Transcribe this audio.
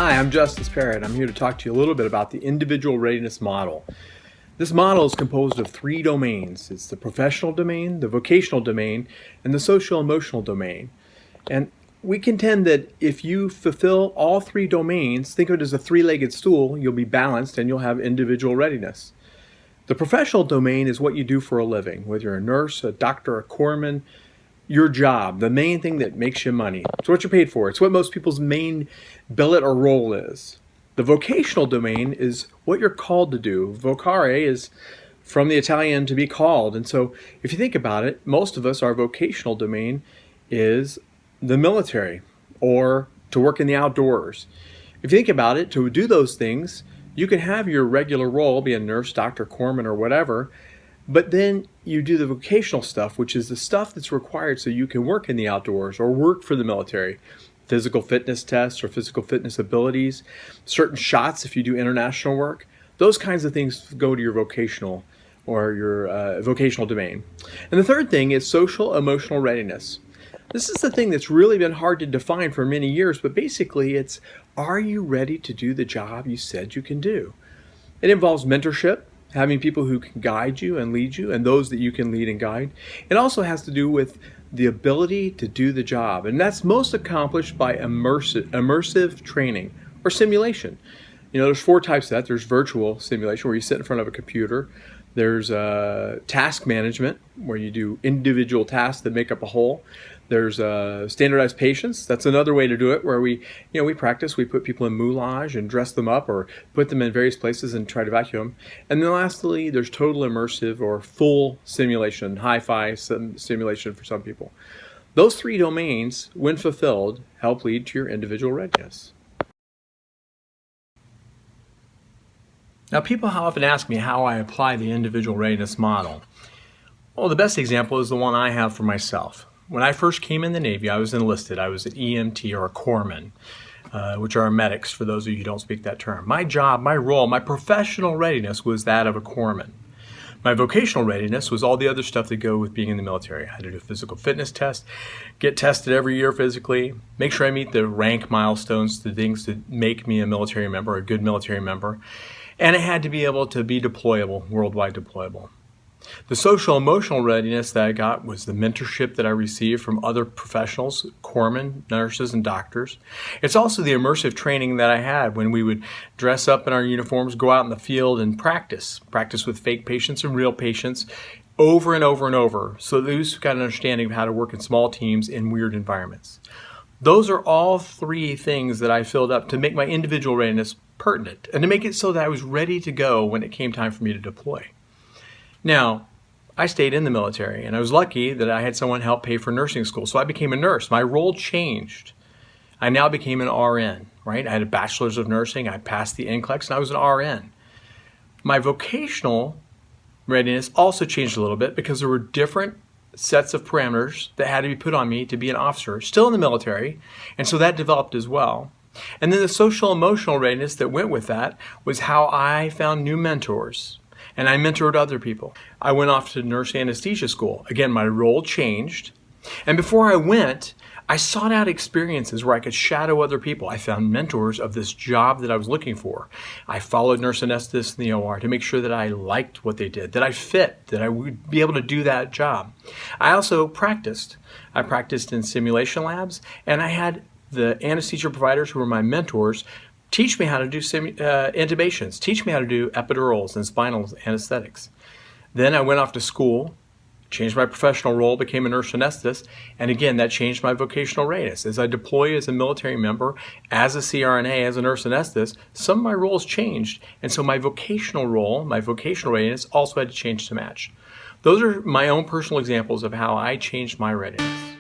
Hi, I'm Justice Parrott. I'm here to talk to you a little bit about the individual readiness model. This model is composed of three domains. It's the professional domain, the vocational domain, and the social-emotional domain. And we contend that if you fulfill all three domains, think of it as a three-legged stool, you'll be balanced and you'll have individual readiness. The professional domain is what you do for a living, whether you're a nurse, a doctor, a corpsman, your job, the main thing that makes you money. It's what you're paid for. It's what most people's main billet or role is. The vocational domain is what you're called to do. Vocare is from the Italian to be called. And so if you think about it, most of us, our vocational domain is the military or to work in the outdoors. If you think about it, to do those things, you can have your regular role, be a nurse, doctor, corpsman, or whatever, but then you do the vocational stuff, which is the stuff that's required so you can work in the outdoors or work for the military. Physical fitness tests or physical fitness abilities, certain shots if you do international work. Those kinds of things go to your vocational or your vocational domain. And the third thing is social emotional readiness. This is the thing that's really been hard to define for many years, but basically it's, are you ready to do the job you said you can do? It involves mentorship, having people who can guide you and lead you, and those that you can lead and guide. It also has to do with the ability to do the job, and that's most accomplished by immersive training or simulation. You know, there's four types of that. There's virtual simulation, where you sit in front of a computer. There's task management, where you do individual tasks that make up a whole. There's standardized patience. That's another way to do it, where we practice. We put people in moulage and dress them up, or put them in various places and try to vacuum. And then lastly, there's total immersive or full simulation, hi-fi simulation for some people. Those three domains, when fulfilled, help lead to your individual readiness. Now, people often ask me how I apply the individual readiness model. Well, the best example is the one I have for myself. When I first came in the Navy, I was enlisted. I was an EMT or a corpsman, which are medics for those of you who don't speak that term. My job, my role, my professional readiness was that of a corpsman. My vocational readiness was all the other stuff that go with being in the military. I had to do a physical fitness test, get tested every year physically, make sure I meet the rank milestones, the things that make me a military member, a good military member, and it had to be able to be deployable, worldwide deployable. The social emotional readiness that I got was the mentorship that I received from other professionals, corpsmen, nurses, and doctors. It's also the immersive training that I had when we would dress up in our uniforms, go out in the field and practice with fake patients and real patients over and over and over, so those who got an understanding of how to work in small teams in weird environments. Those are all three things that I filled up to make my individual readiness pertinent and to make it so that I was ready to go when it came time for me to deploy. Now, I stayed in the military, and I was lucky that I had someone help pay for nursing school, so I became a nurse. My role changed. I now became an RN, right? I had a bachelor's of nursing, I passed the NCLEX, and I was an RN. My vocational readiness also changed a little bit because there were different sets of parameters that had to be put on me to be an officer, still in the military, and so that developed as well. And then the social emotional readiness that went with that was how I found new mentors. And I mentored other people. I went off to nurse anesthesia school. Again, my role changed. And before I went, I sought out experiences where I could shadow other people. I found mentors of this job that I was looking for. I followed nurse anesthetists in the OR to make sure that I liked what they did, that I fit, that I would be able to do that job. I also practiced. I practiced in simulation labs, and I had the anesthesia providers who were my mentors teach me how to do intubations, teach me how to do epidurals and spinal anesthetics. Then I went off to school, changed my professional role, became a nurse anesthetist, and again, that changed my vocational readiness. As I deploy as a military member, as a CRNA, as a nurse anesthetist, some of my roles changed, and so my vocational role, my vocational readiness also had to change to match. Those are my own personal examples of how I changed my readiness.